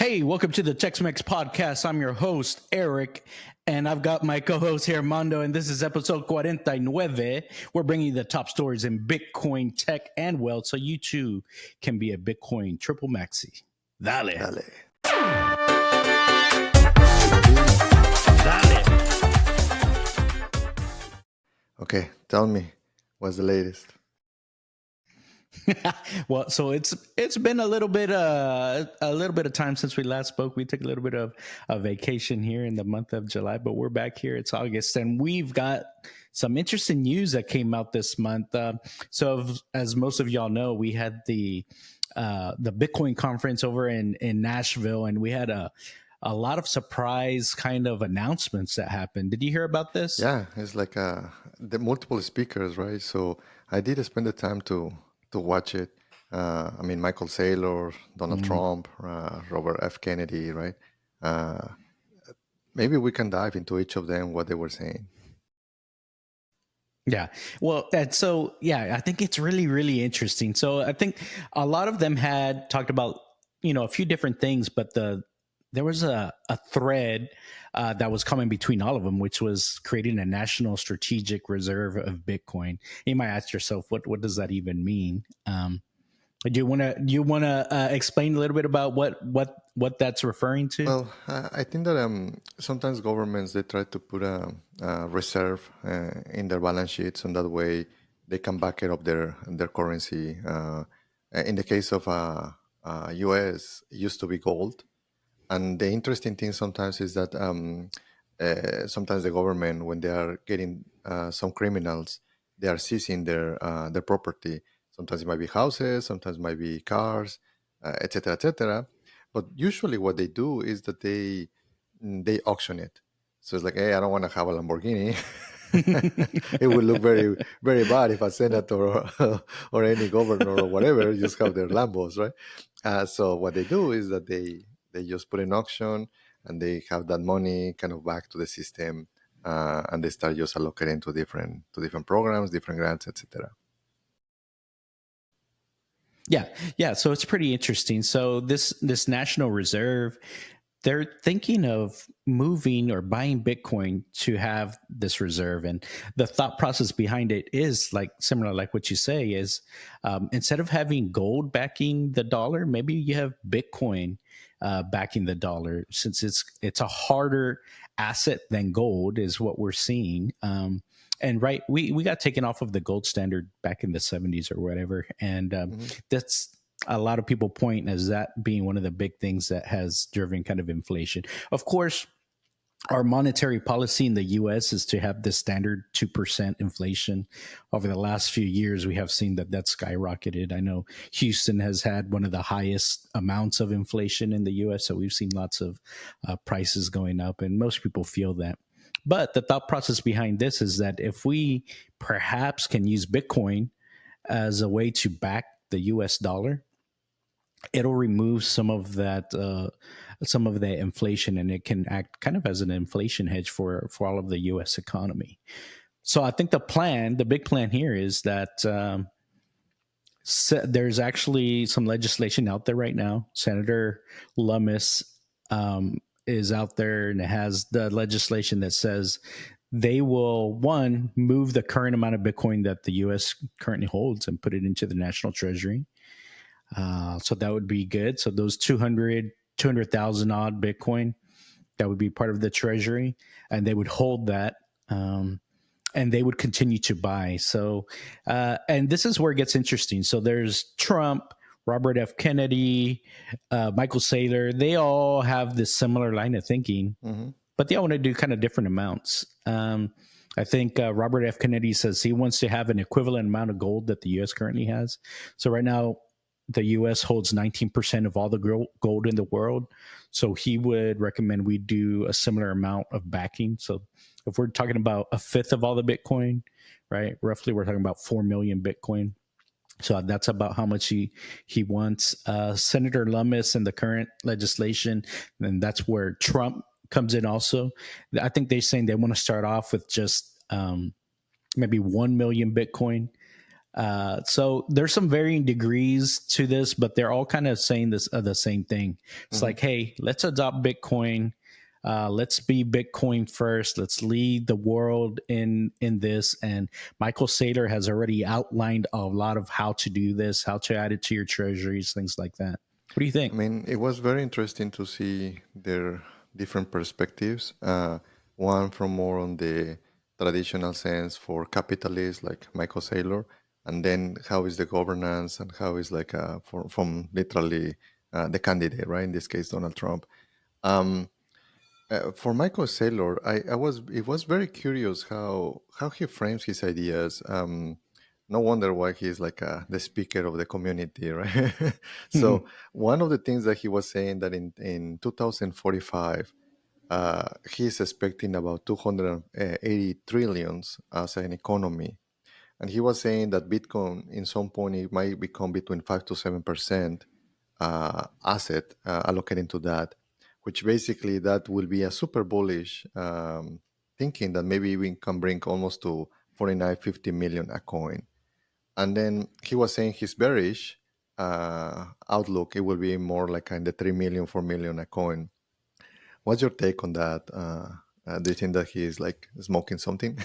Hey, welcome to the Tech-Mex podcast. I'm your host, Eric, and I've got my co-host here, Armando, and this is episode 49. We're bringing you the top stories in Bitcoin, tech, and wealth so you too can be a Bitcoin triple maxi. Dale. Dale. Dale. Okay, tell me, what's the latest? Well, so it's been a little bit of time since we last spoke. We took a little bit of a vacation here in the month of July, but we're back here. It's August, and we've got some interesting news that came out this month. As most of y'all know, we had the Bitcoin conference over in Nashville, and we had a lot of surprise kind of announcements that happened. Did you hear about this? Yeah, it's like the multiple speakers, right? So I did spend the time to watch it. Michael Saylor, Donald Trump, Robert F. Kennedy, right? Maybe we can dive into each of them, what they were saying. Yeah. Well, and so, yeah, I think it's really, really interesting. So I think a lot of them had talked about, a few different things, but there was a thread that was coming between all of them, which was creating a national strategic reserve of Bitcoin. You might ask yourself, what does that even mean? Do you want to explain a little bit about what that's referring to? Well, I think that sometimes governments, they try to put a reserve in their balance sheets, and that way they can back it up their currency. In the case of US, it used to be gold. And the interesting thing sometimes is that sometimes the government, when they are getting some criminals, they are seizing their property. Sometimes it might be houses, sometimes it might be cars, etc., etc. But usually, what they do is that they auction it. So it's like, hey, I don't want to have a Lamborghini. It would look very, very bad if a senator or any governor or whatever just have their Lambos, right? So what they do is that they just put in auction, and they have that money kind of back to the system, and they start just allocating to different programs, different grants, etc. Yeah. So it's pretty interesting. So this National Reserve, they're thinking of moving or buying Bitcoin to have this reserve, and the thought process behind it is similar, like what you say is instead of having gold backing the dollar, maybe you have Bitcoin backing the dollar, since it's a harder asset than gold, is what we're seeing. And right, we got taken off of the gold standard back in the 70s or whatever, and that's a lot of people point as that being one of the big things that has driven kind of inflation. Of course, our monetary policy in the U.S. is to have this standard 2% inflation. Over the last few years, we have seen that skyrocketed. I know Houston has had one of the highest amounts of inflation in the U.S., so we've seen lots of prices going up, and most people feel that. But the thought process behind this is that if we perhaps can use Bitcoin as a way to back the U.S. dollar, it'll remove some of that inflation, and it can act kind of as an inflation hedge for all of the U.S. economy. So I think the big plan here is that there's actually some legislation out there right now. Senator Lummis is out there, and it has the legislation that says they will, one, move the current amount of Bitcoin that the U.S. currently holds and put it into the national treasury. So that would be good. So those 200,000 odd Bitcoin, that would be part of the treasury, and they would hold that, and they would continue to buy. So, and this is where it gets interesting. So there's Trump, Robert F. Kennedy, Michael Saylor. They all have this similar line of thinking, but they all want to do kind of different amounts. I think Robert F. Kennedy says he wants to have an equivalent amount of gold that the U.S. currently has. So right now, the U.S. holds 19% of all the gold in the world. So he would recommend we do a similar amount of backing. So if we're talking about a fifth of all the Bitcoin, right, roughly we're talking about 4 million Bitcoin. So that's about how much he wants. Senator Lummis and the current legislation, and that's where Trump comes in also. I think they're saying they want to start off with just maybe 1 million Bitcoin. So there's some varying degrees to this, but they're all kind of saying this the same thing. It's Hmm. like, hey, let's adopt Bitcoin. Let's be Bitcoin first. Let's lead the world in this. And Michael Saylor has already outlined a lot of how to do this, how to add it to your treasuries, things like that. What do you I think? mean, it was very interesting to see their different perspectives. One from more on the traditional sense for capitalists like Michael Saylor, and then how is the governance and how is like from literally the candidate, right? In this case, Donald Trump. Um, for Michael Saylor, I was it was very curious how he frames his ideas. No wonder why he's like the speaker of the community, right? So one of the things that he was saying that in 2045, he's expecting about 280 trillions as an economy, and he was saying that Bitcoin, in some point, it might become between 5 to 7% asset allocating to that, which basically that will be a super bullish thinking that maybe we can bring almost to 49, 50 million a coin. And then he was saying his bearish outlook, it will be more like in the 3 million, 4 million a coin. What's your take on that? Do you think that he is like smoking something?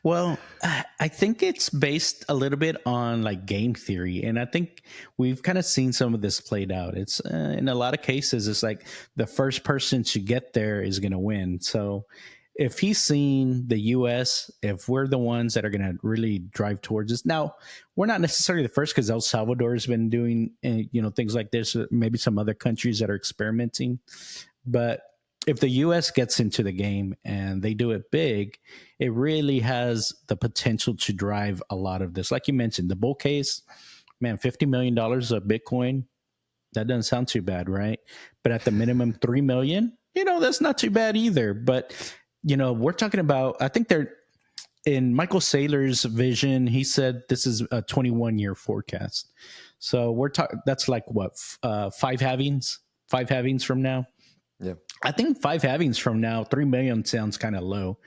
Well, I think it's based a little bit on like game theory, and I think we've kind of seen some of this played out. It's in a lot of cases, it's like the first person to get there is going to win. So, if he's seen the U.S., if we're the ones that are going to really drive towards this, now we're not necessarily the first because El Salvador has been doing things like this. Maybe some other countries that are experimenting, but if the US gets into the game and they do it big, it really has the potential to drive a lot of this. Like you mentioned, the bull case, man, $50 million of Bitcoin, that doesn't sound too bad, right? But at the minimum 3 million, that's not too bad either. But we're talking about, I think they're in Michael Saylor's vision, he said this is a 21-year forecast. So we're talking, that's like what, five halvings from now. Yeah. I think five halvings from now, 3 million sounds kind of low.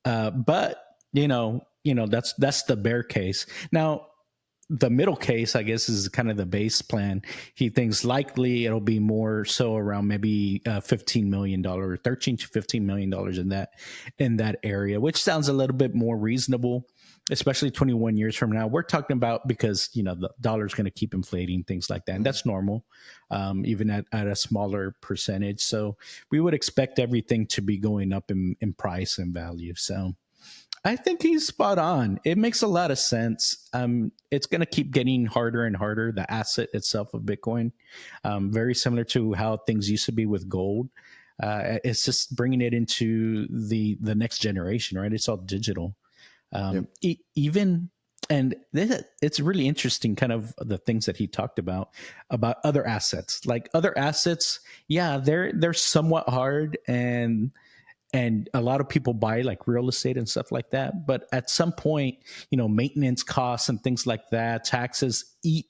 But that's the bear case. Now, the middle case, I guess, is kind of the base plan. He thinks likely it'll be more so around maybe $15 million, $13 to $15 million in that area, which sounds a little bit more reasonable, especially 21 years from now. We're talking about because the dollar's going to keep inflating, things like that, and Mhm. that's normal, even at a smaller percentage. So we would expect everything to be going up in price and value. So I think he's spot on. It makes a lot of sense. It's going to keep getting harder and harder. The asset itself of Bitcoin, very similar to how things used to be with gold. It's just bringing it into the next generation, right? It's all digital. Yeah. Even and it's really interesting, kind of the things that he talked about other assets, like other assets. Yeah, they're somewhat hard and a lot of people buy like real estate and stuff like that, but at some point maintenance costs and things like that, taxes eat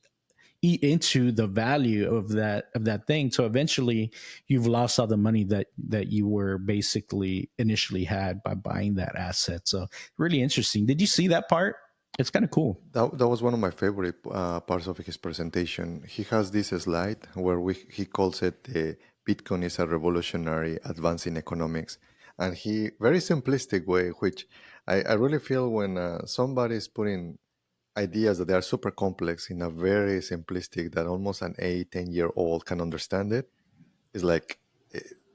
into the value of that thing, so eventually you've lost all the money that you were basically initially had by buying that asset. So really interesting. Did you see that part? It's kind of cool. That was one of my favorite parts of his presentation. He has this slide where he calls it the Bitcoin is a revolutionary advance in economics. And he, very simplistic way, which I really feel when somebody is putting ideas that they are super complex in a very simplistic that almost an 8, 10 year old can understand it. It's like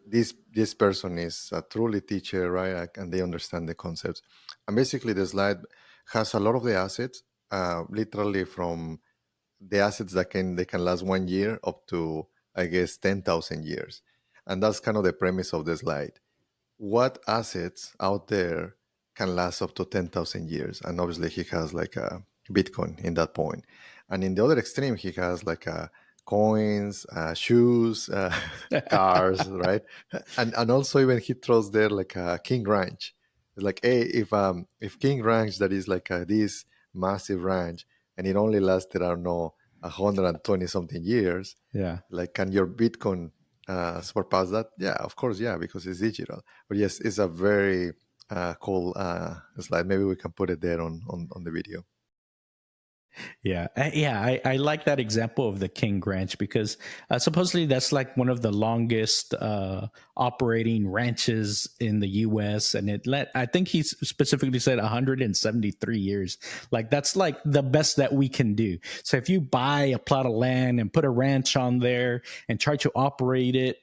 this person is a truly teacher, right? And they understand the concepts. And basically, the slide has a lot of the assets, literally from the assets that they can last 1 year up to I guess 10,000 years, and that's kind of the premise of the slide. What assets out there can last up to 10,000 years? And obviously, he has like a Bitcoin in that point. And in the other extreme, he has like coins, shoes, cars, right? And also even he throws there like a King Ranch. It's like, hey, if King Ranch that is like this massive ranch and it only lasted, I don't know, 120 something years, Yeah. like can your Bitcoin surpass that? Yeah, of course, yeah, because it's digital. But yes, it's a very cool slide. Maybe we can put it there on the video. I like that example of the King Ranch because supposedly that's like one of the longest operating ranches in the U.S. and I think he specifically said 173 years. Like that's like the best that we can do. So if you buy a plot of land and put a ranch on there and try to operate it,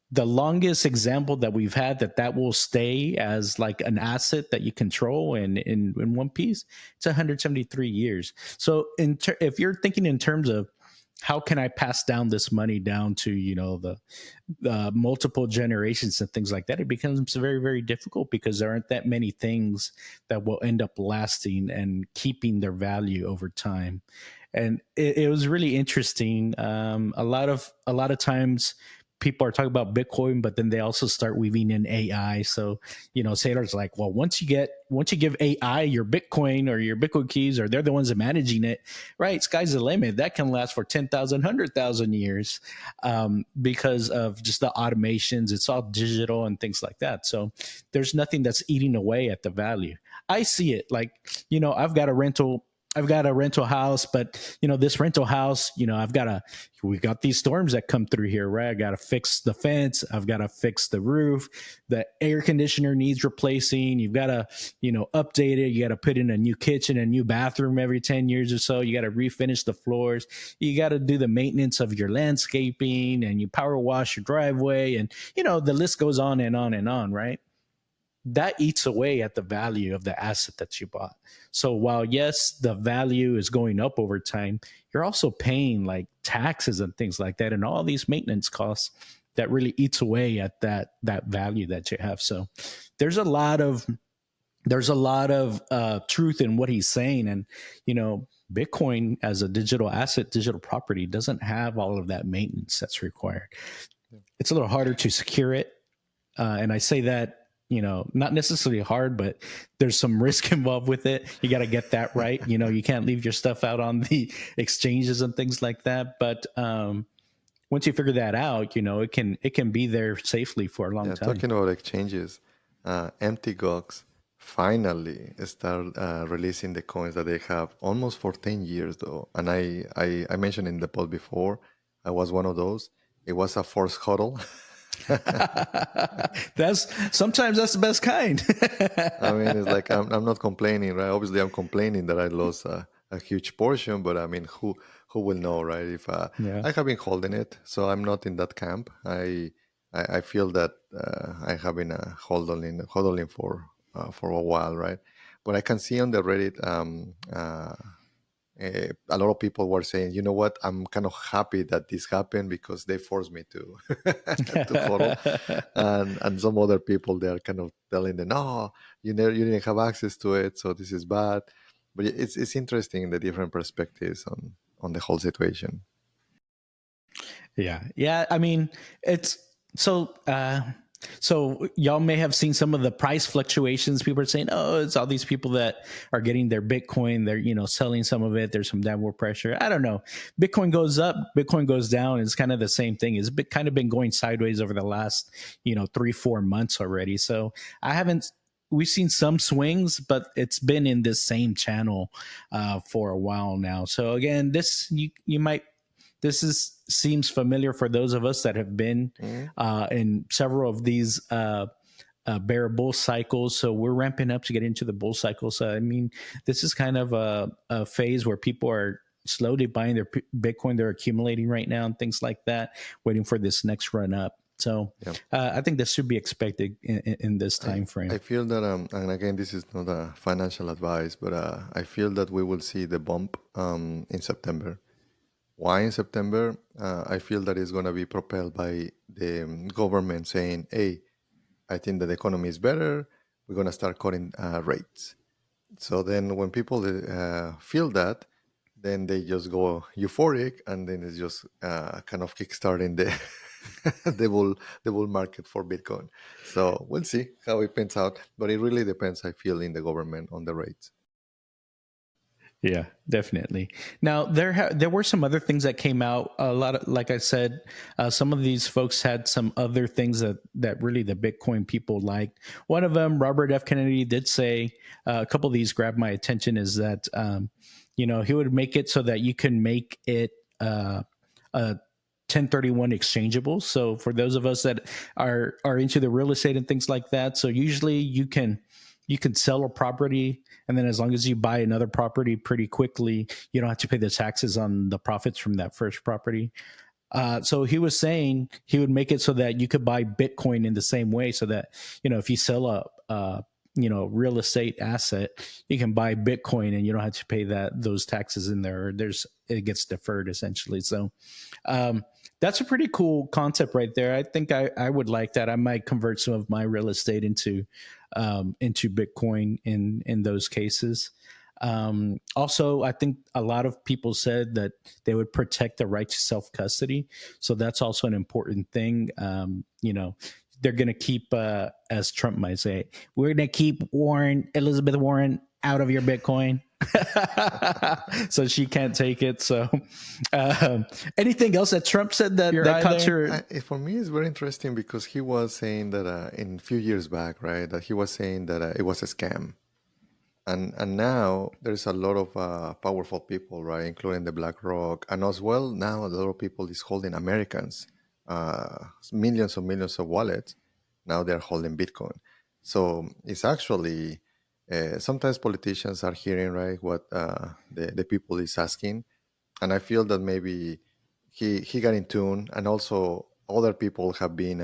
the longest example that we've had that will stay as like an asset that you control in one piece, it's 173 years. So if you're thinking in terms of how can I pass down this money down to the multiple generations and things like that, it becomes very, very difficult because there aren't that many things that will end up lasting and keeping their value over time. And it was really interesting. A lot of times people are talking about Bitcoin, but then they also start weaving in AI. So, Sailor's like, well, once you give AI your Bitcoin or your Bitcoin keys, or they're the ones that are managing it, right? Sky's the limit. That can last for 10,000, 100,000 years because of just the automations. It's all digital and things like that. So there's nothing that's eating away at the value. I see it like, I've got a rental house, but this rental house, we got these storms that come through here, right? I got to fix the fence. I've got to fix the roof. The air conditioner needs replacing. You've got to, update it. You got to put in a new kitchen, a new bathroom every 10 years or so. You got to refinish the floors. You got to do the maintenance of your landscaping and you power wash your driveway. And, the list goes on and on and on, right? That eats away at the value of the asset that you bought. So while yes, the value is going up over time, you're also paying like taxes and things like that and all these maintenance costs that really eats away at that value that you have. So there's a lot of truth in what he's saying. And Bitcoin as a digital asset, digital property doesn't have all of that maintenance that's required. It's a little harder to secure it. And I say that, not necessarily hard, but there's some risk involved with it. You got to get that right. You can't leave your stuff out on the exchanges and things like that. But once you figure that out, it can be there safely for a long time. Talking about exchanges, Empty Gox finally start releasing the coins that they have almost for 10 years though. And I mentioned in the post before, I was one of those. It was a forced huddle. Sometimes that's the best kind. I mean, it's like I'm not complaining, right? Obviously, I'm complaining that I lost a huge portion, but I mean, who will know, right? If Yeah. I have been holding it, so I'm not in that camp. I feel that I have been hodling for a while, right? But I can see on the Reddit a lot of people were saying, you know what, I'm kind of happy that this happened because they forced me to to hodl, and some other people, they are kind of telling them, no, you didn't have access to it, so this is bad. But it's interesting the different perspectives on the whole situation. Yeah. I mean, it's so. So y'all may have seen some of the price fluctuations. People are saying, "Oh, it's all these people that are getting their Bitcoin. They're selling some of it. There's some downward pressure." I don't know. Bitcoin goes up, Bitcoin goes down. It's kind of the same thing. It's kind of been going sideways over the last 3-4 months already. So I haven't. We've seen some swings, but it's been in this same channel for a while now. So again, you might. Seems familiar for those of us that have been in several of these bear bull cycles. So we're ramping up to get into the bull cycle. So I mean, this is kind of a phase where people are slowly buying their Bitcoin. They're accumulating right now and things like that, waiting for this next run up. So I think this should be expected in this time frame. I feel that, and again, this is not a financial advice, but I feel that we will see the bump in September. Why in September? I feel that it's going to be propelled by the government saying, hey, I think that the economy is better. We're going to start cutting rates. So then when people feel that, then they just go euphoric, and then it's just kind of kickstarting the the bull market for Bitcoin. So we'll see how it pans out. But it really depends, I feel, in the government on the rates. Yeah, definitely. Now there were some other things that came out. A lot of, like I said, some of these folks had some other things that really the Bitcoin people liked. One of them, Robert F. Kennedy, did say a couple of these grabbed my attention. Is that he would make it so that you can make it a 1031 exchangeable. So for those of us that are into the real estate and things like that, so usually you can sell a property, and then as long as you buy another property pretty quickly, you don't have to pay the taxes on the profits from that first property. So he was saying he would make it so that you could buy Bitcoin in the same way, so that if you sell a real estate asset, you can buy Bitcoin and you don't have to pay those taxes in there. It gets deferred essentially. So um, that's a pretty cool concept right there. I think I would like that. I might convert some of my real estate into Bitcoin in those cases. Also, I think a lot of people said that they would protect the right to self custody. So that's also an important thing. They're going to keep, as Trump might say, we're going to keep Elizabeth Warren out of your Bitcoin. So she can't take it. So anything else that Trump said that caught your... For me, it's very interesting because he was saying that in a few years back, right, that he was saying that it was a scam. And now there's a lot of powerful people, right, including the BlackRock, and as well now a lot of people is holding Americans, millions of wallets. Now they're holding Bitcoin. So it's actually sometimes politicians are hearing right what the people is asking, and I feel that maybe he got in tune, and also other people have been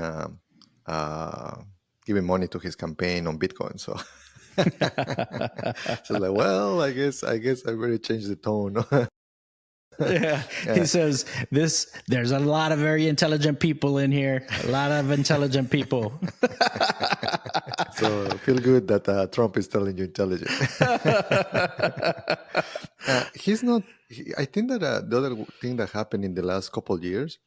giving money to his campaign on Bitcoin. So. So like, well, I guess I better change the tone. Yeah. He says there's a lot of very intelligent people in here. A lot of intelligent people. So feel good that Trump is telling you intelligent. He's not. I think that the other thing that happened in the last couple of years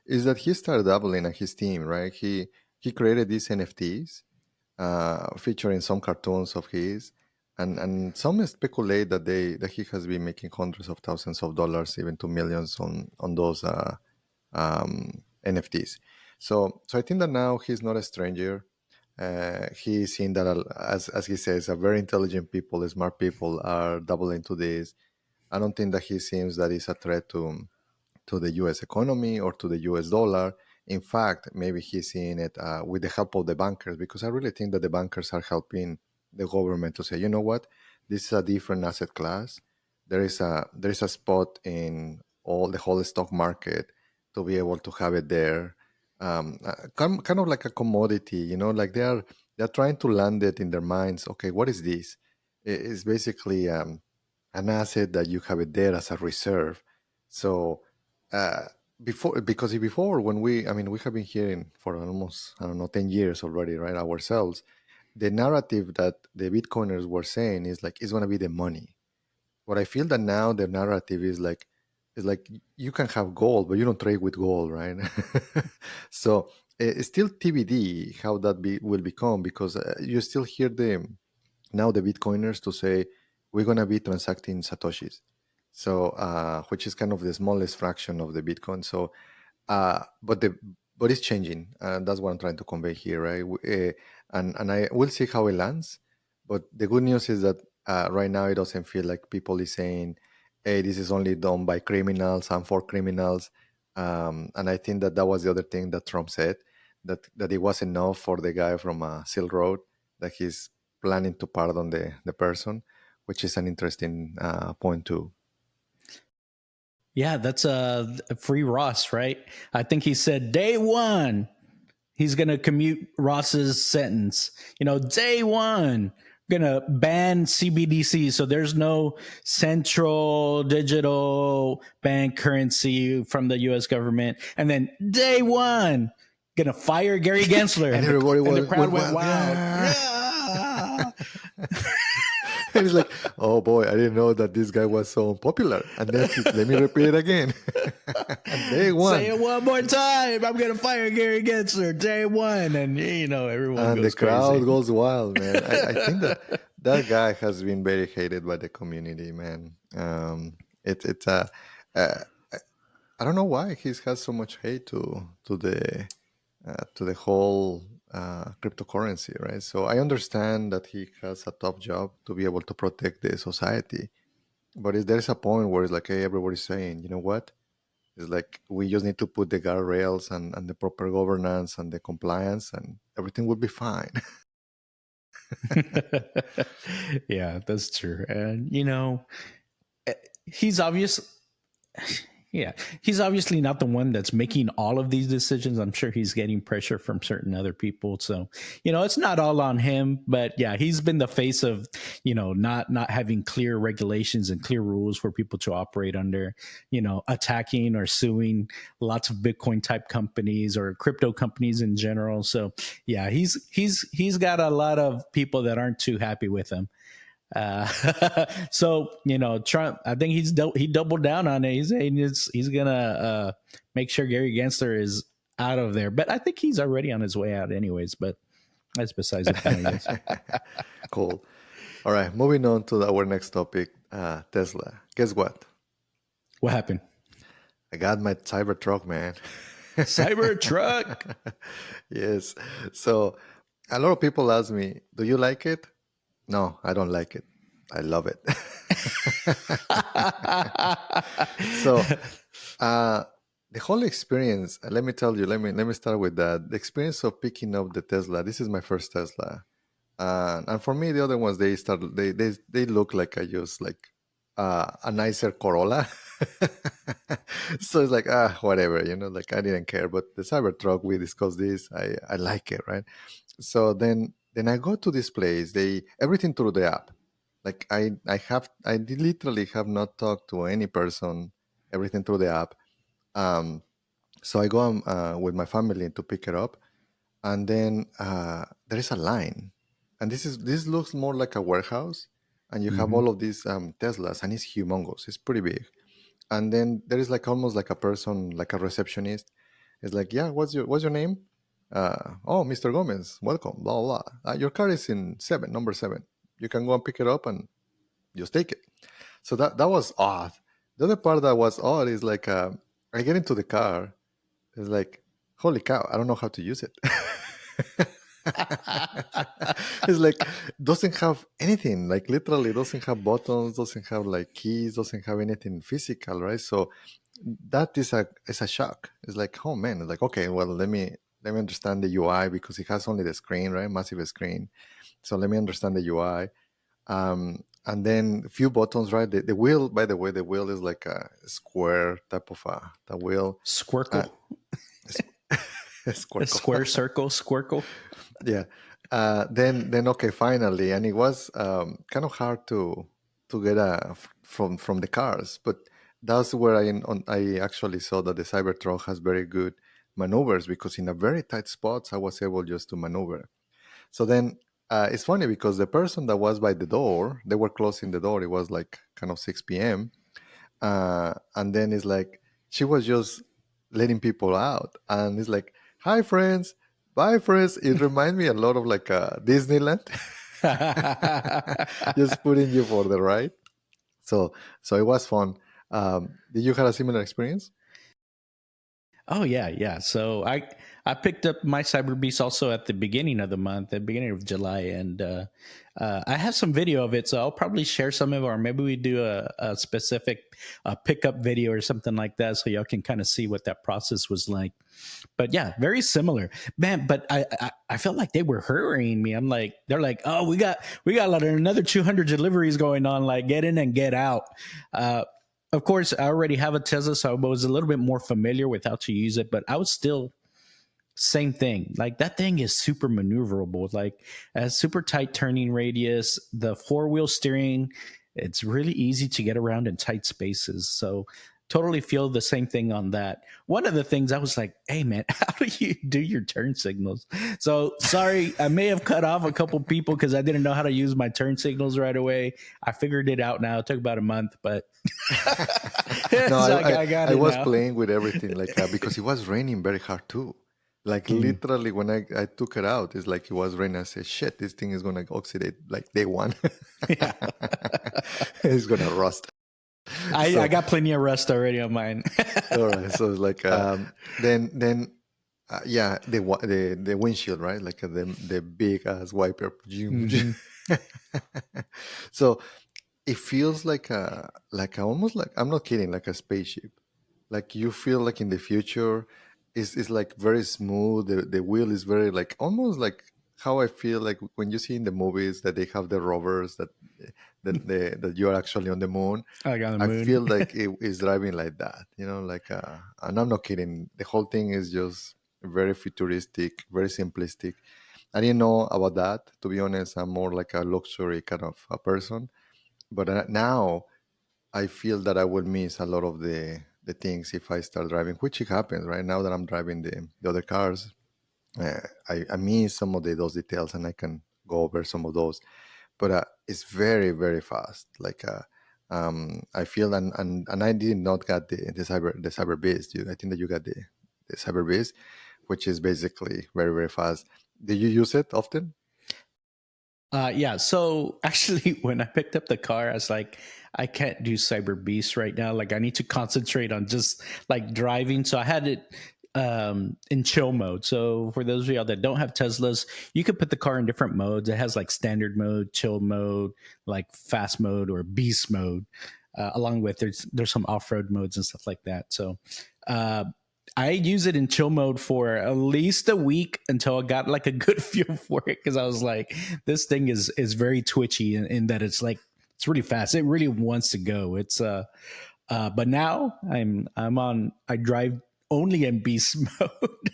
is that he started doubling at his team. Right? He created these NFTs featuring some cartoons of his, and some speculate that he has been making hundreds of thousands of dollars, even to millions on those NFTs. So I think that now he's not a stranger. He's seen that as he says, a very intelligent people, smart people are doubling into this. I don't think that he seems that is a threat to the U.S. economy or to the U.S. dollar. In fact, maybe he's seeing it with the help of the bankers, because I really think that the bankers are helping the government to say, you know what, this is a different asset class. There is a spot in the whole stock market to be able to have it there, kind of like a commodity, like they're trying to land it in their minds. Okay, what is this? It's basically an asset that you have it there as a reserve. So before when we have been hearing for almost, I don't know, 10 years already, right, ourselves, the narrative that the Bitcoiners were saying is like it's going to be the money. What I feel that now the narrative is like you can have gold, but you don't trade with gold, right? So it's still TBD how that will become, because you still hear the Bitcoiners to say we're going to be transacting satoshis, so which is kind of the smallest fraction of the Bitcoin. So but it's changing, and that's what I'm trying to convey here, right? And I will see how it lands. But the good news is that right now it doesn't feel like people is saying, hey, this is only done by criminals and for criminals. And I think that was the other thing that Trump said, that it was enough for the guy from Silk Road, that he's planning to pardon the person, which is an interesting point too. Yeah, that's a free Ross, right? I think he said day one he's going to commute Ross's sentence. Day one, going to ban CBDC. So there's no central digital bank currency from the U.S. government. And then day one, going to fire Gary Gensler. And everybody the crowd went wild. Yeah. And it's like, oh boy, I didn't know that this guy was so popular. And then let me repeat it again. Day one. Say it one more time. I'm gonna fire Gary Gensler. Day one, and everyone. And goes the crowd crazy. goes wild, man. I think That guy has been very hated by the community, man. It's a uh, I don't know why he has so much hate to the whole cryptocurrency, right? So I understand that he has a tough job to be able to protect the society, but there's a point where it's like, hey, everybody's saying, you know what? It's like we just need to put the guardrails and the proper governance and the compliance, and everything will be fine. Yeah, that's true. And he's obvious. Yeah, he's obviously not the one that's making all of these decisions. I'm sure he's getting pressure from certain other people. So, it's not all on him, but yeah, he's been the face of, not having clear regulations and clear rules for people to operate under, attacking or suing lots of Bitcoin type companies or crypto companies in general. So, yeah, he's got a lot of people that aren't too happy with him. Uh, so Trump, I think he doubled down on it. He's saying he's gonna make sure Gary Gensler is out of there, but I think he's already on his way out, anyways. But that's besides the point. I guess. Cool. All right, moving on to our next topic, Tesla. Guess what? What happened? I got my Cybertruck, man. Cybertruck. Yes. So a lot of people ask me, "Do you like it?" No, I don't like it. I love it. So the whole experience, let me tell you, let me start with that. The experience of picking up the Tesla. This is my first Tesla. And for me, the other ones they look like I just like a nicer Corolla. So it's like whatever, like I didn't care. But the Cybertruck, we discussed this. I like it, right? So then I go to this place. Everything through the app. Like I literally have not talked to any person. Everything through the app. Um, so I go with my family to pick it up, and then there is a line, and this looks more like a warehouse, and you have Mm-hmm. all of these Teslas, and it's humongous. It's pretty big, and then there is like almost like a person, like a receptionist. It's like, yeah, what's your name? Oh, Mr. Gomez, welcome. Blah blah. Your car is in number 7. You can go and pick it up and just take it. So that was odd. The other part that was odd is like I get into the car. It's like, holy cow, I don't know how to use it. It's like doesn't have anything, like literally doesn't have buttons, doesn't have like keys, doesn't have anything physical, right? So that is a shock. It's like, oh man, it's like, okay, well, let me understand the UI, because it has only the screen, right? Massive screen. So let me understand the UI. And then a few buttons, right? The wheel, by the way, the wheel is like a square type of the wheel. Squircle. A Squircle. square circle. Squircle. Yeah. Then okay, finally, and it was kind of hard to get from the cars, but that's where I actually saw that the Cybertruck has very good maneuvers, because in a very tight spots I was able just to maneuver. So then it's funny because the person that was by the door, they were closing the door. It was like kind of 6 p.m. And then it's like she was just letting people out, and it's like, "Hi, friends, bye, friends." It reminds me a lot of like Disneyland, just putting you for the ride. So it was fun. Did you have a similar experience? Oh yeah, yeah. So I picked up my Cyber Beast also at the beginning of the month, at the beginning of July, and I have some video of it. So I'll probably share some of it, or maybe we do a specific pickup video or something like that, so y'all can kind of see what that process was like. But yeah, very similar, man. But I felt like they were hurrying me. They're like, oh, we got like another 200 deliveries going on. Like, get in and get out. Of course, I already have a Tesla, so I was a little bit more familiar with how to use it, but I was still same thing. Like that thing is super maneuverable, like a super tight turning radius, the 4-wheel steering. It's really easy to get around in tight spaces. So totally feel the same thing on that. One of the things I was like, hey man, how do you do your turn signals? So sorry, I may have cut off a couple people because I didn't know how to use my turn signals right away. I figured it out now. It took about a month, but No, I got I it was now. playing with everything, like because it was raining very hard too. Like Mm. literally, when I took it out, it's like it was raining. I said, "Shit, this thing is gonna oxidate like day one. Yeah. It's gonna rust." I So, got plenty of rust already on mine. all right. So it's like, yeah, the windshield, right? Like the big ass wiper. Hmm. So it feels like almost like, I'm not kidding, like a spaceship. Like you feel like in the future is like very smooth. The wheel is very like almost like how I feel like when you see in the movies that they have the rovers that you're actually on the moon. I got the I moon. feel like it is driving like that, like and I'm not kidding. The whole thing is just very futuristic, very simplistic. I didn't know about that, to be honest. I'm more like a luxury kind of a person, but now I feel that I will miss a lot of the things if I start driving, which it happens right now that I'm driving the other cars. I miss some of those details, and I can go over some of those. But it's very very fast. Like I feel, and I did not get the cyber beast. I think that you got the cyber beast, which is basically very very fast. Do you use it often? Yeah. So actually, when I picked up the car, I was like, I can't do Cyber Beast right now. Like, I need to concentrate on just like driving. So I had it in chill mode. So for those of y'all that don't have Teslas, you could put the car in different modes. It has like standard mode, chill mode, like fast mode, or beast mode. Along with there's some off road modes and stuff like that. So uh, I use it in chill mode for at least a week until I got like a good feel for it, because I was like, this thing is very twitchy in that it's like it's really fast. It really wants to go. It's but now I'm on. I drive only in beast mode,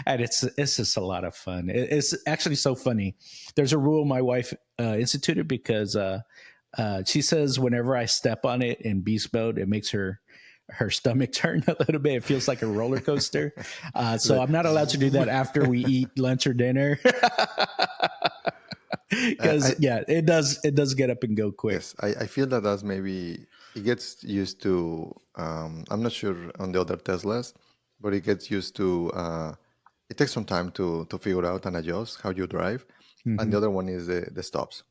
and it's just a lot of fun. It's actually so funny. There's a rule my wife instituted because she says whenever I step on it in beast mode, it makes her stomach turn a little bit. It feels like a roller coaster. So Like, I'm not allowed to do that after we eat lunch or dinner. I, Because yeah, it does get up and go quick. yes, I feel that that's maybe it gets used to. I'm not sure on the other Teslas, but it gets used to. It takes some time to figure out and adjust how you drive. And Hmm. the other one is the stops,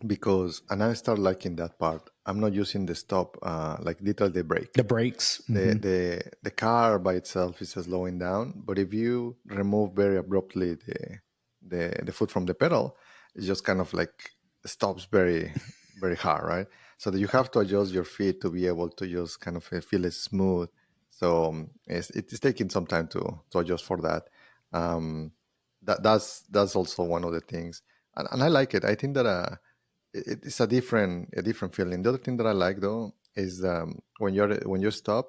because and I start liking that part. I'm not using the stop like literally the brake. The brakes. The Hmm. the slowing by itself is slowing down, but if you remove very abruptly the foot from the pedal, it just kind of like stops very very hard, right? So that you have to adjust your feet to be able to just kind of feel it smooth. So it's taking some time to adjust for that. Um, that's also one of the things, and I like it. I think that it's a different feeling. The other thing that I like though is when you stop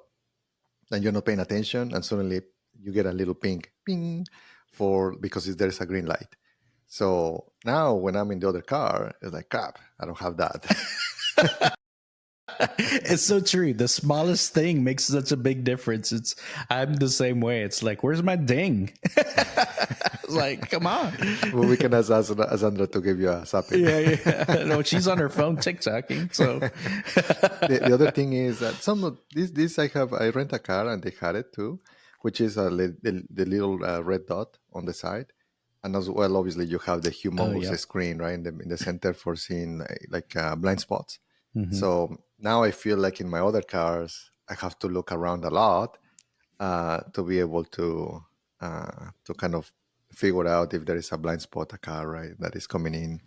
and you're not paying attention, and suddenly you get a little ping for because there's a green light. So now when I'm in the other car, it's like crap, I don't have that. It's so true. The smallest thing makes such a big difference. I'm the same way. It's like, where's my ding? Like, come on. Well, we can ask Sandra to give you a zapping. Yeah, yeah. No, she's on her phone TikToking. So, The other thing is that some of this I rent a car and they had it too, which is the little red dot on the side, and as well obviously you have the oh humongous yeah. screen right in the center for seeing like blind spots. Hmm. So now I feel like in my other cars I have to look around a lot to be able to kind of figure out if there is a blind spot a car right that is coming in.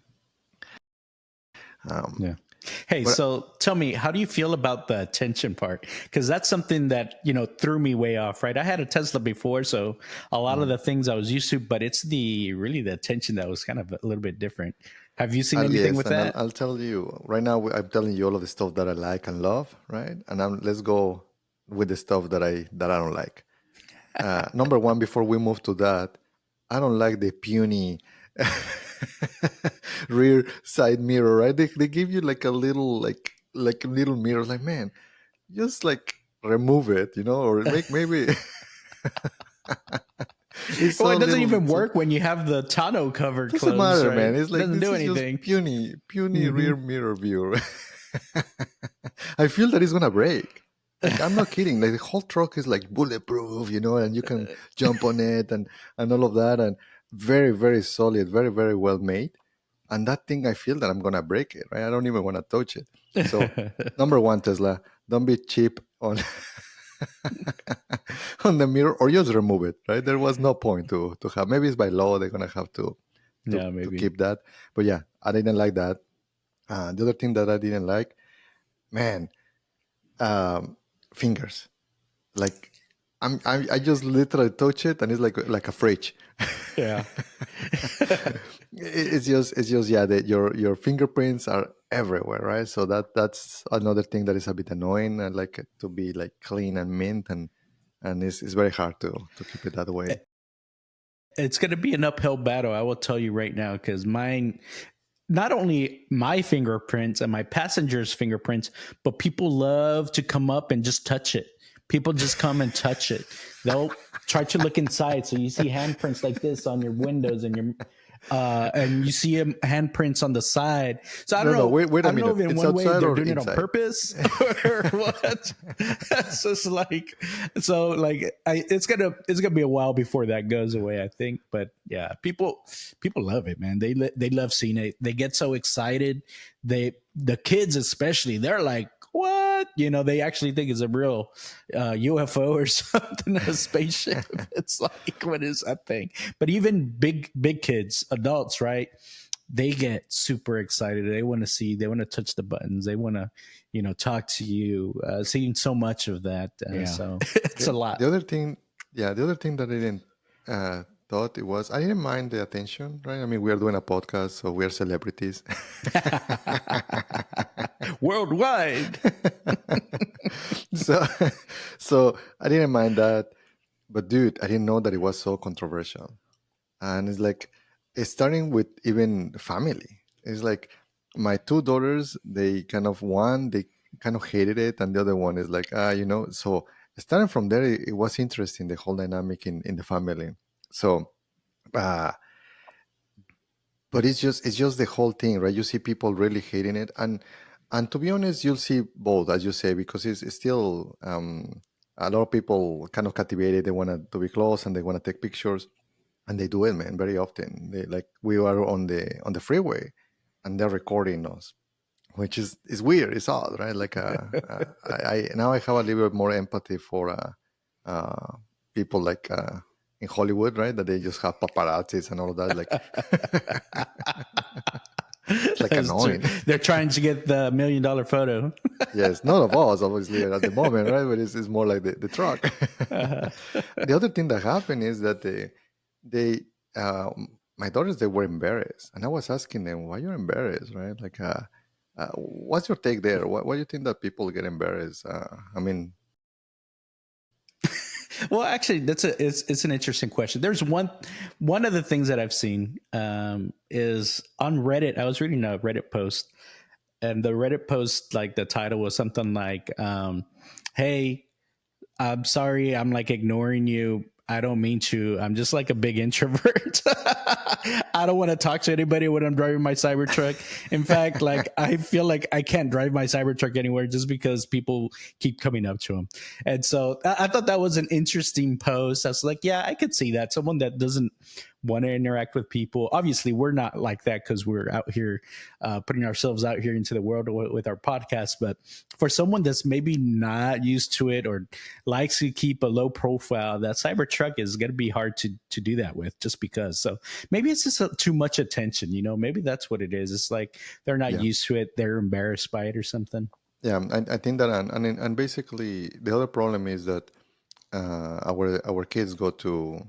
Um, Yeah. Hey, but so tell me, how do you feel about the attention part? Because that's something that threw me way off. Right, I had a Tesla before, so a lot of mm, the things I was used to, but it's the attention that was kind of a little bit different. Have you seen anything yes, with and I'll, that? I'll tell you right now. I'm telling you all of the stuff that I like and love, right? And let's go with the stuff that I don't like. Number one, before we move to that, I don't like the puny rear side mirror. Right? They give you like a little like a little mirror. Like man, just like remove it, or make maybe it's Well, so it doesn't little. even work when you have the tonneau cover Doesn't closed, matter, right? man. It's It like doesn't this do is just anything. puny Hmm. rear mirror view. I feel that it's gonna break. Like I'm not kidding. Like the whole truck is like bulletproof, and you can jump on it and all of that, and very very solid, very very well made. And that thing, I feel that I'm gonna break it. Right? I don't even want to touch it. So, number one, Tesla, don't be cheap on on the mirror, or just remove it. Right? There was no point to have. Maybe it's by law they're gonna have to Yeah, to maybe. keep that. But yeah, I didn't like that. The other thing that I didn't like, man, um, fingers. Like I just literally touch it and it's like a fridge. Yeah. It's just yeah, that your fingerprints are everywhere, right? So that's another thing that is a bit annoying. I like it to be like clean and mint, and it's very hard to keep it that way. It's going to be an uphill battle, I will tell you right now, because mine, not only my fingerprints and my passengers' fingerprints, but people love to come up and just touch it. People just come and touch it. They'll try to look inside. So you see handprints like this on your windows and you see handprints on the side. So I don't No, no, know. wait I a don't know minute. if in It's one way outside they're or doing it on inside? purpose or what. It's just like, so like it's gonna be a while before that goes away, I think. But yeah, people love it, man. They love seeing it. They get so excited. The kids especially, they're like, what? They actually think it's a real UFO or something, a spaceship. It's like, what is that thing? But even big kids, adults, right? They get super excited. They want to see. They want to touch the buttons. They want to, talk to you. Seeing so much of that, Yeah. so it's a lot. The other thing, yeah, the other thing that I didn't thought it was, I didn't mind the attention, right? I mean, we are doing a podcast, so we are celebrities. Worldwide. so so I didn't mind that, but dude, I didn't know that it was so controversial. And it's like, it's starting with even family. It's like my two daughters, they kind of, one they kind of hated it, and the other one is like, so starting from there, it was interesting, the whole dynamic in the family. So uh but it's just the whole thing, right? You see people really hating it, and to be honest, you'll see both, as you say, because it's still a lot of people kind of captivated. They want to be close and they want to take pictures, and they do it, man, very often. They, like, we are on the freeway, and they're recording us, which is weird. It's odd, right? Like, I now I have a little bit more empathy for uh, people like in Hollywood, right? That they just have paparazzis and all of that. Like, it's like That's true. annoying. They're trying to get the $1 million photo. Yes, none of us, obviously, at the moment, right? But it's more like the truck. Uh, The other thing that happened is that they my daughters, they were embarrassed, and I was asking them, why you're embarrassed, right? Like, what's your take there? Why do you think that people get embarrassed? I mean, well, actually, it's an interesting question. There's one of the things that I've seen is on Reddit. I was reading a Reddit post, and the Reddit post, like the title was something like, "Hey, I'm sorry, I'm like ignoring you. I don't mean to. I'm just like a big introvert. I don't want to talk to anybody when I'm driving my Cybertruck. In fact, like I feel like I can't drive my Cybertruck anywhere just because people keep coming up to them." And so I thought that was an interesting post. I was like, yeah, I could see that. Someone that doesn't want to interact with people. Obviously, we're not like that because we're out here putting ourselves out here into the world with our podcast. But for someone that's maybe not used to it or likes to keep a low profile, that Cybertruck is going to be hard to do that with, just because. So maybe it's just too much attention. Maybe that's what it is. It's like they're not yeah, used to it. They're embarrassed by it or something. yeah. I think that, and basically, the other problem is that our kids go to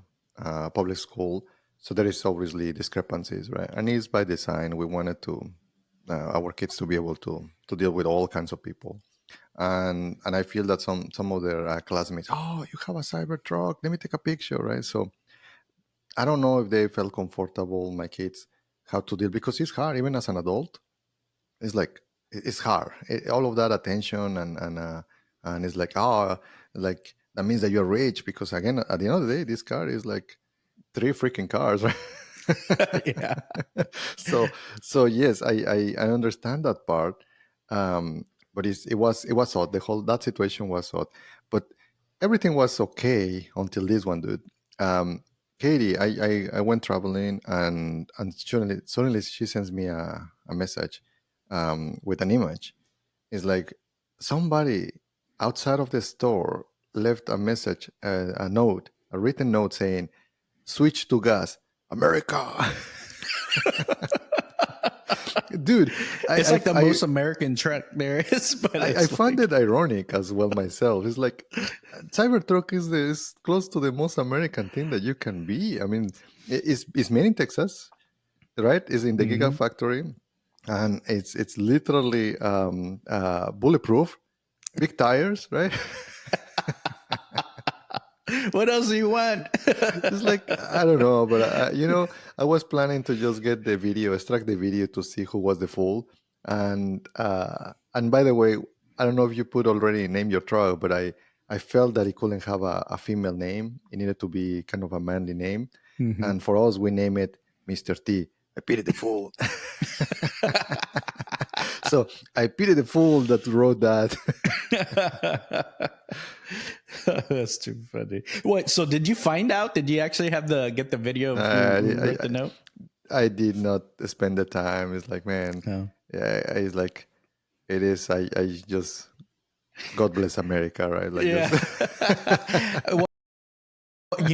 public school, so there is obviously discrepancies, right? And it's by design. We wanted to our kids to be able to deal with all kinds of people, and I feel that some of their classmates, oh, you have a cyber truck, let me take a picture, right? So I don't know if they felt comfortable, my kids, how to deal, because it's hard even as an adult. It's like it's hard. All of that attention, and it's like, oh, like that means that you're rich, because again, at the end of the day, this car is like three freaking cars, right? Yeah. so so yes, I understand that part. But it was odd. The whole that situation was odd, but everything was okay until this one, dude. Katie, I went traveling, and suddenly she sends me a message with an image. It's like somebody outside of the store left a message, a note, a written note saying, "Switch to gas, America." Dude, It's like the most American truck there is, but I find it ironic as well myself. It's like Cybertruck is close to the most American thing that you can be. I mean, it's made in Texas, right? It's in the Gigafactory, and it's literally bulletproof, big tires, right? What else do you want? It's like, I don't know, but I was planning to just get the video, extract the video to see who was the fool. And by the way, I don't know if you put already name your truck, but I felt that it couldn't have a female name. It needed to be kind of a manly name. And for us, we name it Mr. T. I pity the fool. So I pity the fool that wrote that. That's too funny. What? So did you find out? Did you actually have get the video of who wrote the note? I did not spend the time. It's like, man, yeah, it's like, it is. I just, God bless America, right? Like, well,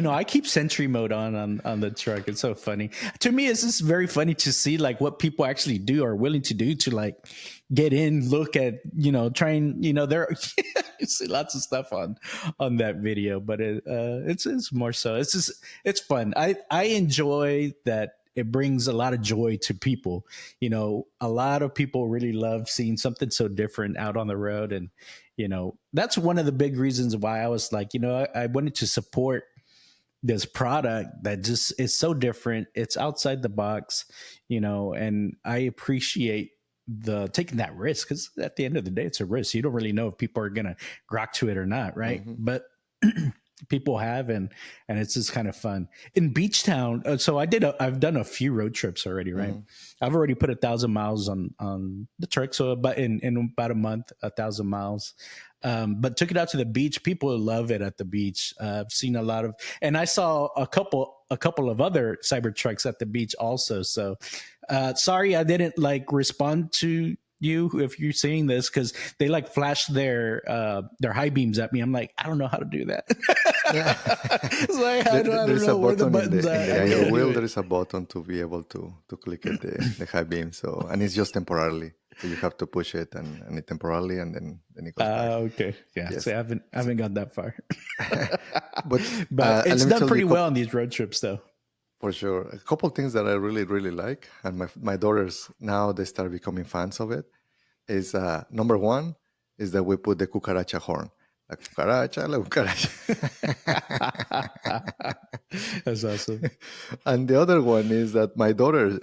I keep sentry mode on the truck. It's so funny. To me, it's just very funny to see like what people actually do or willing to do to like get in, look at, try and, there you see lots of stuff on that video, but it's more so it's fun. I enjoy that. It brings a lot of joy to people. A lot of people really love seeing something so different out on the road. And, that's one of the big reasons why I was like, I wanted to support this product that just is so different. It's outside the box, and I appreciate the taking that risk, because at the end of the day, it's a risk. You don't really know if people are going to grok to it or not. Right. But people have, and it's just kind of fun in Beach Town. So I've done a few road trips already. Right. I've already put 1,000 miles on the truck. So about in about a month, 1,000 miles. But took it out to the beach. People love it at the beach. I've seen a lot of, and I saw a couple of other Cybertrucks at the beach also. So, sorry, I didn't like respond to you if you're seeing this, because they like flash their high beams at me. I'm like, I don't know how to do that. It's like, I don't know where the buttons are. In the wheel, there is a button to be able to click at the high beam. So, and it's just temporarily. So you have to push it and it temporarily, and then it goes back. Okay, yeah. Yes. So I haven't got that far, but it's done pretty well on these road trips, though. For sure, a couple of things that I really really like, and my daughters now they start becoming fans of it. Is number one is that we put the Cucaracha horn. La cucaracha, la cucaracha. That's awesome. And the other one is that my daughters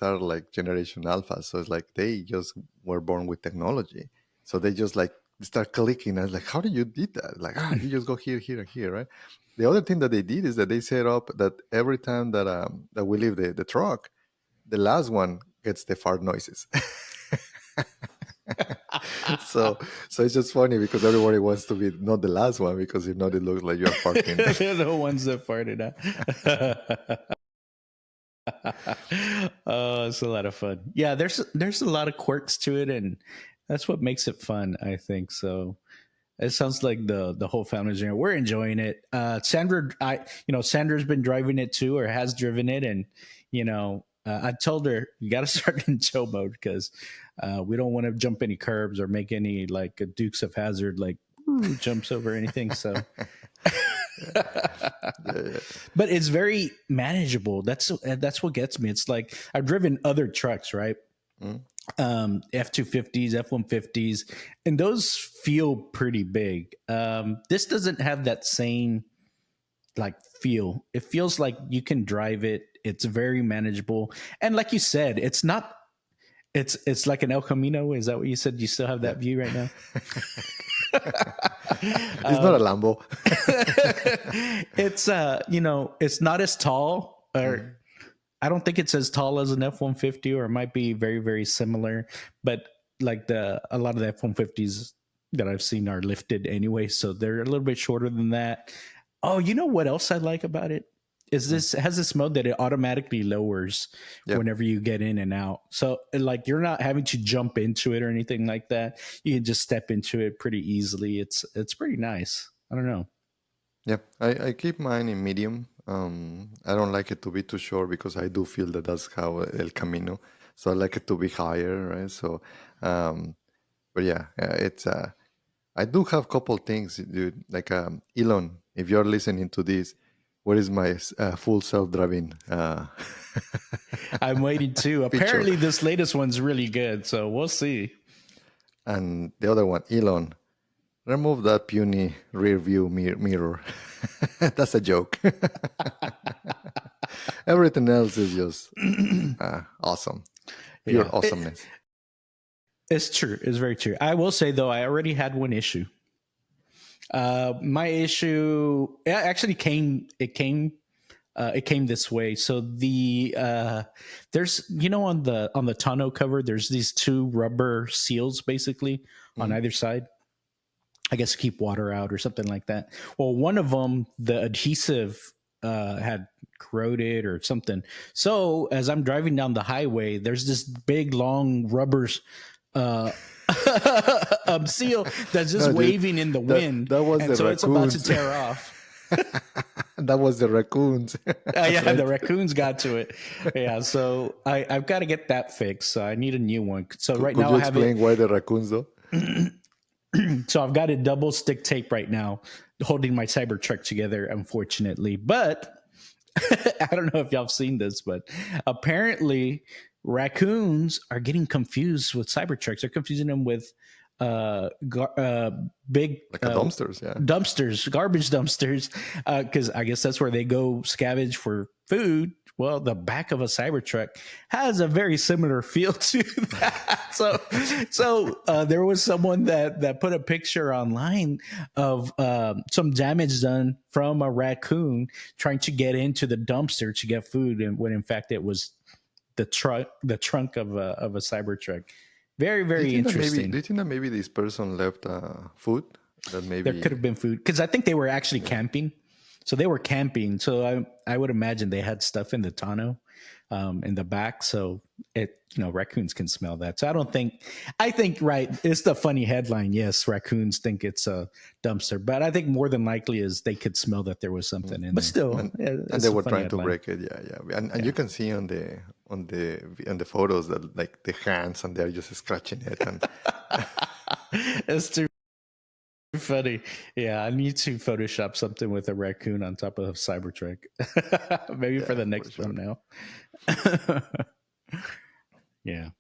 are like generation alpha. So it's like they just were born with technology. So they just like start clicking. I was like, how do you did that? Like, you just go here, here, and here, right? The other thing that they did is that they set up that every time that we leave the truck, the last one gets the fart noises. so it's just funny because everybody wants to be not the last one, because if not, it looks like you're farting. They're the ones that farted out. Oh, it's a lot of fun. Yeah, there's a lot of quirks to it, and that's what makes it fun, I think. So it sounds like the whole family's here. We're enjoying it. Sandra's been driving it too, or has driven it, and I told her you got to start in chill mode, because we don't want to jump any curbs or make any like a Dukes of Hazzard like jumps over anything. So. But it's very manageable. That's what gets me. It's like I've driven other trucks, right? F-250s, F-150s, and those feel pretty big. This doesn't have that same like feel. It feels like you can drive it. It's very manageable, and like you said, it's not. It's like an El Camino. Is that what you said? You still have that view right now? It's not a Lambo. It's it's not as tall, or I don't think it's as tall as an F-150, or it might be very, very similar, but like the a lot of the F-150s that I've seen are lifted anyway, so they're a little bit shorter than that. Oh, you know what else I like about it? Is Mm. this it has this mode that it automatically lowers Yeah. whenever you get in and out. So like you're not having to jump into it or anything like that. You can just step into it pretty easily. It's pretty nice. I don't know. Yeah, I keep mine in medium. I don't like it to be too short because I do feel that that's how El Camino. So I like it to be higher, right? So, um, but yeah, it's I do have couple things, dude. Like Elon, if you're listening to this, where is my full self-driving I'm waiting too. feature? Apparently this latest one's really good, so we'll see. And the other one, Elon, remove that puny rear view mirror. That's a joke. Everything else is just awesome, pure Yeah. awesomeness. It's true. It's very true. I will say though, I already had one issue. My issue it actually came. It came this way. So there's on the tonneau cover, there's these two rubber seals basically on Mhm. either side. I guess to keep water out or something like that. Well, one of them, the adhesive had corroded or something. So as I'm driving down the highway, there's this big long rubber uh, seal that's just No, dude, waving in the that wind, that was and the so it's about to raccoons. tear off. That was the raccoons. Yeah, Right? the raccoons got to it. Yeah, so I've got to get that fixed. So I need a new one. So right Could now you I have it. explain why the raccoons though? So I've got a double stick tape right now holding my Cybertruck together, unfortunately. But I don't know if y'all have seen this, but apparently raccoons are getting confused with Cybertrucks. They're confusing them with big Like a dumpsters, yeah. dumpsters, garbage dumpsters, because I guess that's where they go scavenge for food. Well, the back of a Cybertruck has a very similar feel to that. So there was someone that put a picture online of some damage done from a raccoon trying to get into the dumpster to get food, and when in fact it was the trunk of a Cybertruck. Very Do you very think that maybe? interesting. Do you think that maybe this person left food? That There could maybe. have been food because I think they were actually Yeah. camping. So they were camping. So I would imagine they had stuff in the tonneau, in the back. So raccoons can smell that. So I think right. It's the funny headline. Yes, raccoons think it's a dumpster, but I think more than likely is they could smell that there was something in But there. Still, yeah, and it's they a were funny trying to headline. break it. Yeah, yeah. And Yeah. you can see on the photos that like the hands and they're just scratching it and It's too funny. Yeah, I need to Photoshop something with a raccoon on top of a Cybertruck. Maybe for yeah, the for next sure. thumbnail. Yeah.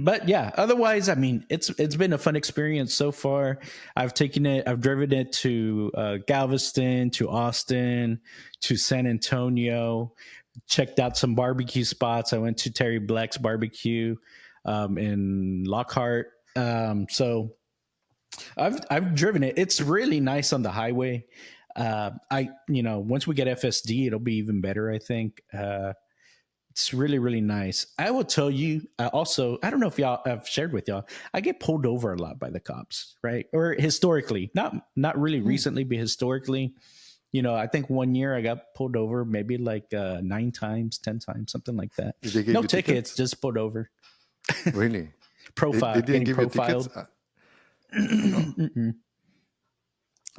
But yeah, otherwise, I mean, it's been a fun experience so far. I've driven it to Galveston, to Austin, to San Antonio, checked out some barbecue spots. I went to Terry Black's barbecue in Lockhart. So I've driven it. It's really nice on the highway. Once we get FSD, it'll be even better. I think it's really really nice. I will tell you. Also, I don't know if y'all have shared with y'all. I get pulled over a lot by the cops, right? Or historically, not really Hmm. recently, but historically. I think one year I got pulled over maybe like 9 times, 10 times, something like that. Did they give No you tickets, tickets? just pulled over. Really? They Profile, didn't getting give you tickets? profiled. Oh,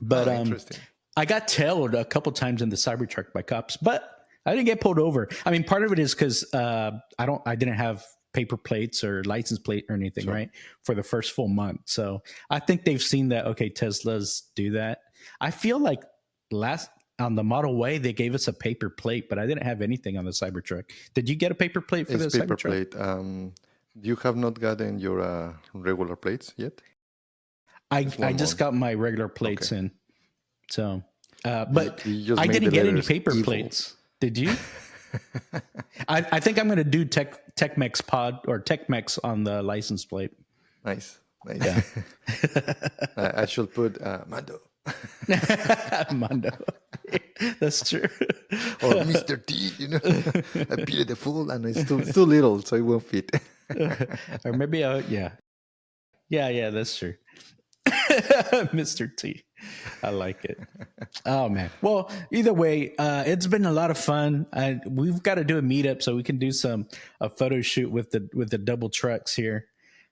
But interesting. I got tailed a couple times in the Cybertruck by cops, but I didn't get pulled over. I mean, part of it is because I didn't have paper plates or license plate or anything, Sure. right, for the first full month. So I think they've seen that. Okay, Teslas do that. I feel like last on the Model Y they gave us a paper plate, but I didn't have anything on the Cybertruck. Did you get a paper plate for It's the paper Cybertruck? plate. You have not gotten your regular plates yet? I It's I one just month. got my regular Okay. plates in. So, Do you, but do you just I make the didn't get any letters paper evil? plates. Did you? I think I'm going to do Tech-Mex pod or Tech-Mex on the license plate. Nice. Nice. Yeah. I should put Mando Mondo. That's true. or Mr. T, I pity the fool and it's too little, so it won't fit. Or maybe, yeah. Yeah, that's true. Mr. T. I like it. Oh man. Well, either way, it's been a lot of fun. We've got to do a meetup so we can do a photo shoot with the double trucks here.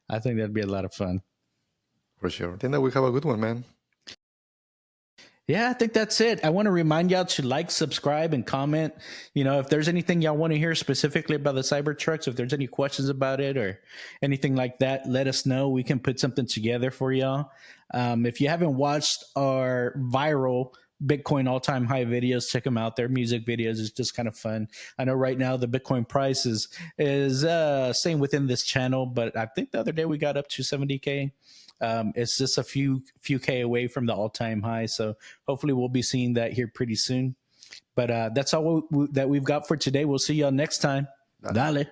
I think that'd be a lot of fun. For sure. I think that we have a good one, man. Yeah, I think that's it. I want to remind y'all to like, subscribe, and comment. If there's anything y'all want to hear specifically about the Cybertrucks, if there's any questions about it or anything like that, let us know. We can put something together for y'all. If you haven't watched our viral Bitcoin all-time high videos, check them out. They're music videos. It's just kind of fun. I know right now the Bitcoin price is staying within this channel, but I think the other day we got up to 70K. It's just a few K away from the all-time high. So hopefully we'll be seeing that here pretty soon. But that's all that we've got for today. We'll see y'all next time. Dale.